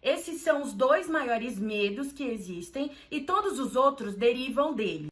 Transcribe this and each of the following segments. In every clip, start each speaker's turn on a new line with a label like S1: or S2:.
S1: Esses são os dois maiores medos que existem e todos os outros derivam dele.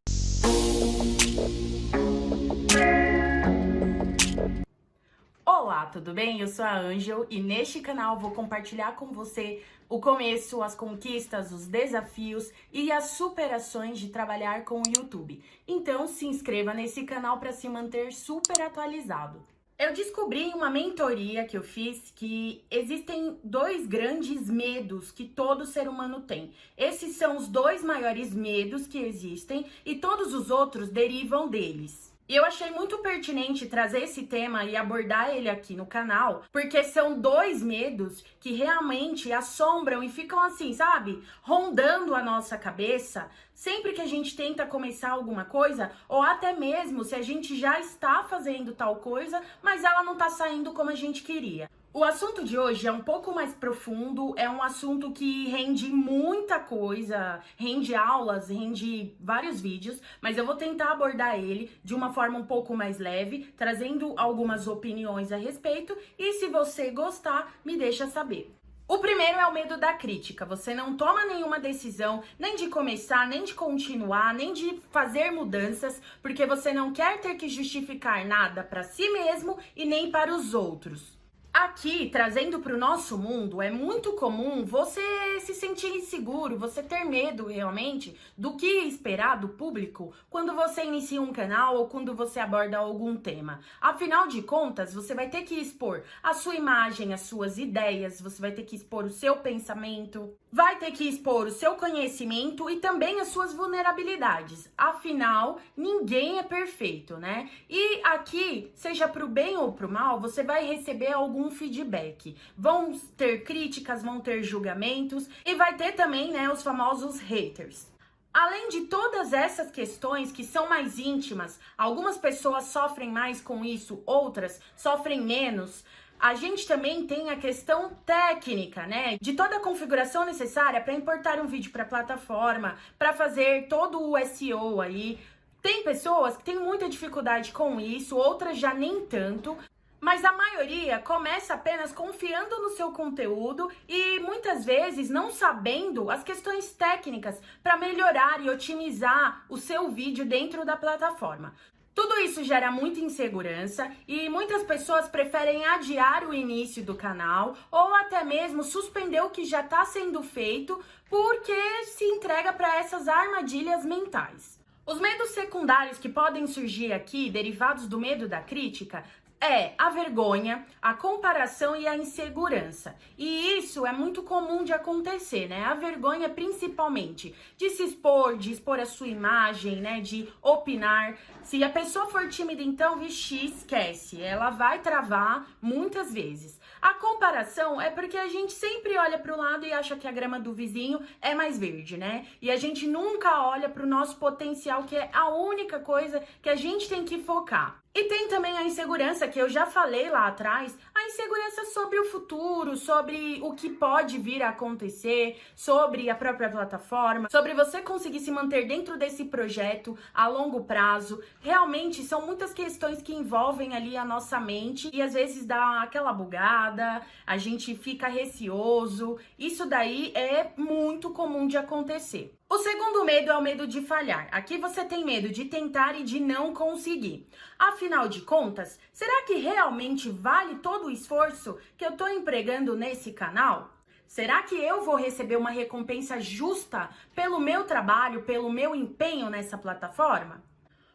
S1: Olá, tudo bem? Eu sou a Ângel e neste canal vou compartilhar com você o começo, as conquistas, os desafios e as superações de trabalhar com o YouTube. Então se inscreva nesse canal para se manter super atualizado. Eu descobri em uma mentoria que eu fiz que existem dois grandes medos que todo ser humano tem. Esses são os dois maiores medos que existem e todos os outros derivam deles. E eu achei muito pertinente trazer esse tema e abordar ele aqui no canal, porque são dois medos que realmente assombram e ficam assim, sabe? Rondando a nossa cabeça sempre que a gente tenta começar alguma coisa, ou até mesmo se a gente já está fazendo tal coisa, mas ela não tá saindo como a gente queria. O assunto de hoje é um pouco mais profundo, é um assunto que rende muita coisa, rende aulas, rende vários vídeos, mas eu vou tentar abordar ele de uma forma um pouco mais leve, trazendo algumas opiniões a respeito, e se você gostar, me deixa saber. O primeiro é o medo da crítica. Você não toma nenhuma decisão, nem de começar, nem de continuar, nem de fazer mudanças, porque você não quer ter que justificar nada para si mesmo e nem para os outros. Aqui, trazendo para o nosso mundo, é muito comum você se sentir inseguro, você ter medo realmente do que esperar do público quando você inicia um canal ou quando você aborda algum tema. Afinal de contas, você vai ter que expor a sua imagem, as suas ideias, você vai ter que expor o seu pensamento, vai ter que expor o seu conhecimento e também as suas vulnerabilidades. Afinal, ninguém é perfeito, né? E aqui, seja pro bem ou pro mal, você vai receber algum feedback. Vão ter críticas, vão ter julgamentos e vai ter também, né, os famosos haters. Além de todas essas questões que são mais íntimas, algumas pessoas sofrem mais com isso, outras sofrem menos. A gente também tem a questão técnica, né? De toda a configuração necessária para importar um vídeo para a plataforma, para fazer todo o SEO aí. Tem pessoas que têm muita dificuldade com isso, outras já nem tanto. Mas a maioria começa apenas confiando no seu conteúdo e muitas vezes não sabendo as questões técnicas para melhorar e otimizar o seu vídeo dentro da plataforma. Tudo isso gera muita insegurança e muitas pessoas preferem adiar o início do canal ou até mesmo suspender o que já está sendo feito porque se entrega para essas armadilhas mentais. Os medos secundários que podem surgir aqui, derivados do medo da crítica, é a vergonha, a comparação e a insegurança. E isso é muito comum de acontecer, né? A vergonha principalmente de se expor, de expor a sua imagem, né? De opinar. Se a pessoa for tímida, então, vixi, esquece. Ela vai travar muitas vezes. A comparação é porque a gente sempre olha para o lado e acha que a grama do vizinho é mais verde, né? E a gente nunca olha para o nosso potencial, que é a única coisa que a gente tem que focar. E tem também a insegurança, que eu já falei lá atrás, a insegurança sobre o futuro, sobre o que pode vir a acontecer, sobre a própria plataforma, sobre você conseguir se manter dentro desse projeto a longo prazo. Realmente são muitas questões que envolvem ali a nossa mente e às vezes dá aquela bugada, a gente fica receoso. Isso daí é muito comum de acontecer. O segundo medo é o medo de falhar. Aqui você tem medo de tentar e de não conseguir. Afinal de contas, será que realmente vale todo o esforço que eu estou empregando nesse canal? Será que eu vou receber uma recompensa justa pelo meu trabalho, pelo meu empenho nessa plataforma?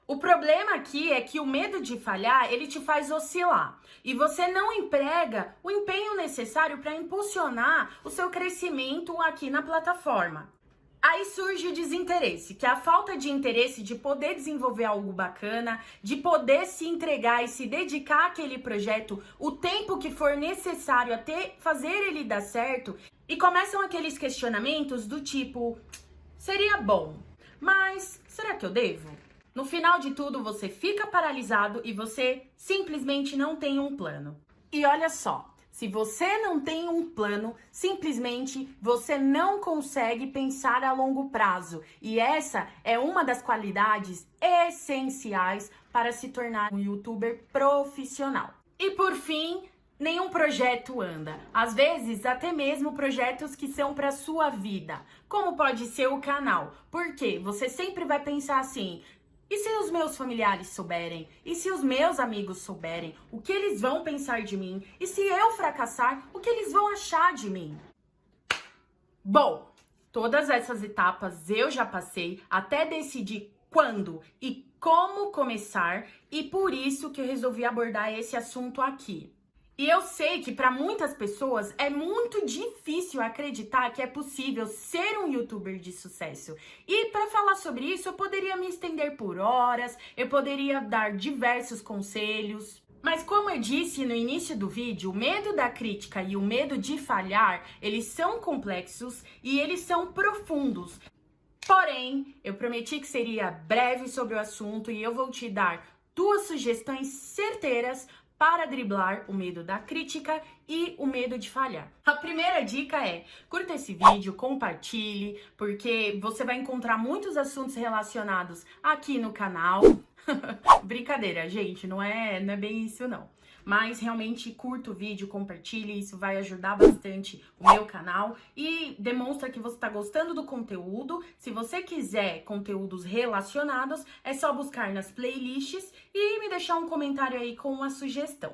S1: O problema aqui é que o medo de falhar, ele te faz oscilar e você não emprega o empenho necessário para impulsionar o seu crescimento aqui na plataforma. Aí surge o desinteresse, que é a falta de interesse de poder desenvolver algo bacana, de poder se entregar e se dedicar àquele projeto o tempo que for necessário até fazer ele dar certo. E começam aqueles questionamentos do tipo, seria bom, mas será que eu devo? No final de tudo, você fica paralisado e você simplesmente não tem um plano. E olha só. Se você não tem um plano, simplesmente você não consegue pensar a longo prazo. E essa é uma das qualidades essenciais para se tornar um youtuber profissional. E por fim, nenhum projeto anda. Às vezes, até mesmo projetos que são para sua vida, como pode ser o canal. Porque você sempre vai pensar assim: e se os meus familiares souberem? E se os meus amigos souberem? O que eles vão pensar de mim? E se eu fracassar, o que eles vão achar de mim? Bom, todas essas etapas eu já passei até decidir quando e como começar, e por isso que eu resolvi abordar esse assunto aqui. E eu sei que para muitas pessoas é muito difícil acreditar que é possível ser um youtuber de sucesso. E para falar sobre isso, eu poderia me estender por horas, eu poderia dar diversos conselhos. Mas como eu disse no início do vídeo, o medo da crítica e o medo de falhar, eles são complexos e eles são profundos. Porém, eu prometi que seria breve sobre o assunto e eu vou te dar 2 sugestões certeiras para driblar o medo da crítica e o medo de falhar. A primeira dica é: curta esse vídeo, compartilhe, porque você vai encontrar muitos assuntos relacionados aqui no canal. Brincadeira, gente, não é bem isso não. Mas realmente curta o vídeo, compartilhe, isso vai ajudar bastante o meu canal e demonstra que você está gostando do conteúdo. Se você quiser conteúdos relacionados, é só buscar nas playlists e me deixar um comentário aí com uma sugestão.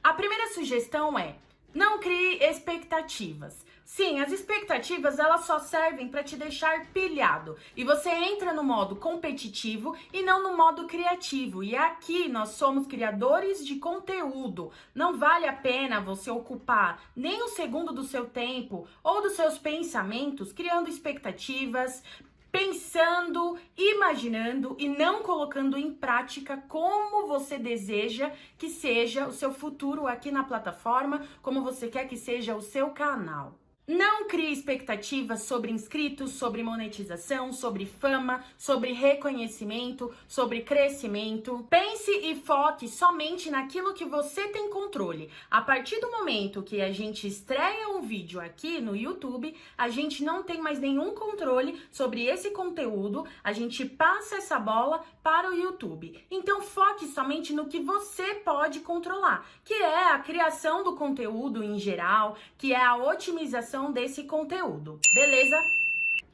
S1: A primeira sugestão é: não crie expectativas. Sim, as expectativas elas só servem para te deixar pilhado e você entra no modo competitivo e não no modo criativo. E aqui nós somos criadores de conteúdo. Não vale a pena você ocupar nem um segundo do seu tempo ou dos seus pensamentos criando expectativas, pensando, imaginando e não colocando em prática como você deseja que seja o seu futuro aqui na plataforma, como você quer que seja o seu canal. Não crie expectativas sobre inscritos, sobre monetização, sobre fama, sobre reconhecimento, sobre crescimento. Pense e foque somente naquilo que você tem controle. A partir do momento que a gente estreia um vídeo aqui no YouTube, a gente não tem mais nenhum controle sobre esse conteúdo, a gente passa essa bola para o YouTube. Então foque somente no que você pode controlar, que é a criação do conteúdo em geral, que é a otimização desse conteúdo, beleza?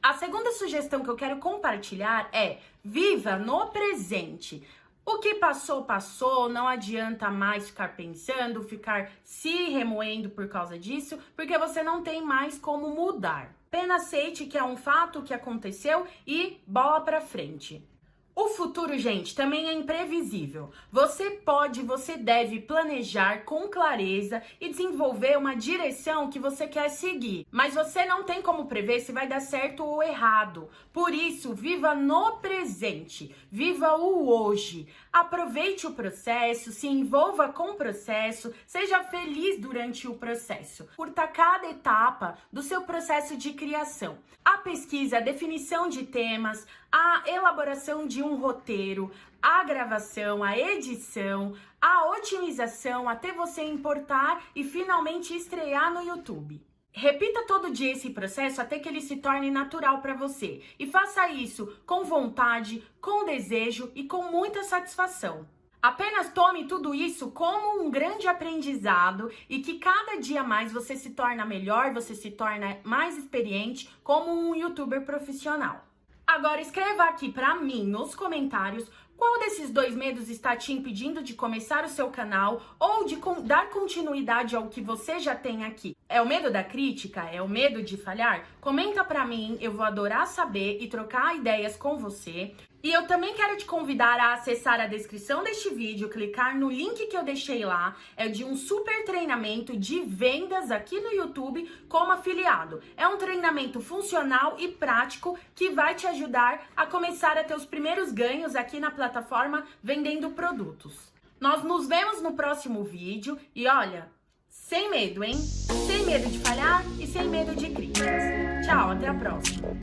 S1: A segunda sugestão que eu quero compartilhar é: viva no presente. O que passou, passou, não adianta mais ficar pensando, ficar se remoendo por causa disso, porque você não tem mais como mudar. Apenas aceite que é um fato que aconteceu e bola pra frente. O futuro, gente, também é imprevisível. Você deve planejar com clareza e desenvolver uma direção que você quer seguir. Mas você não tem como prever se vai dar certo ou errado. Por isso, viva no presente. Viva o hoje. Aproveite o processo, se envolva com o processo, seja feliz durante o processo. Curta cada etapa do seu processo de criação. A pesquisa, a definição de temas, a elaboração de um roteiro, a gravação, a edição, a otimização, até você importar e finalmente estrear no YouTube. Repita todo dia esse processo até que ele se torne natural para você. E faça isso com vontade, com desejo e com muita satisfação. Apenas tome tudo isso como um grande aprendizado e que cada dia mais você se torna melhor, você se torna mais experiente como um youtuber profissional. Agora escreva aqui para mim nos comentários qual desses 2 medos está te impedindo de começar o seu canal ou de dar continuidade ao que você já tem aqui. É o medo da crítica? É o medo de falhar? Comenta pra mim, eu vou adorar saber e trocar ideias com você. E eu também quero te convidar a acessar a descrição deste vídeo, clicar no link que eu deixei lá, é de um super treinamento de vendas aqui no YouTube como afiliado. É um treinamento funcional e prático que vai te ajudar a começar a ter os primeiros ganhos aqui na plataforma vendendo produtos. Nós nos vemos no próximo vídeo e olha, sem medo, hein? Sem medo de falhar e sem medo de críticas. Tchau, até a próxima!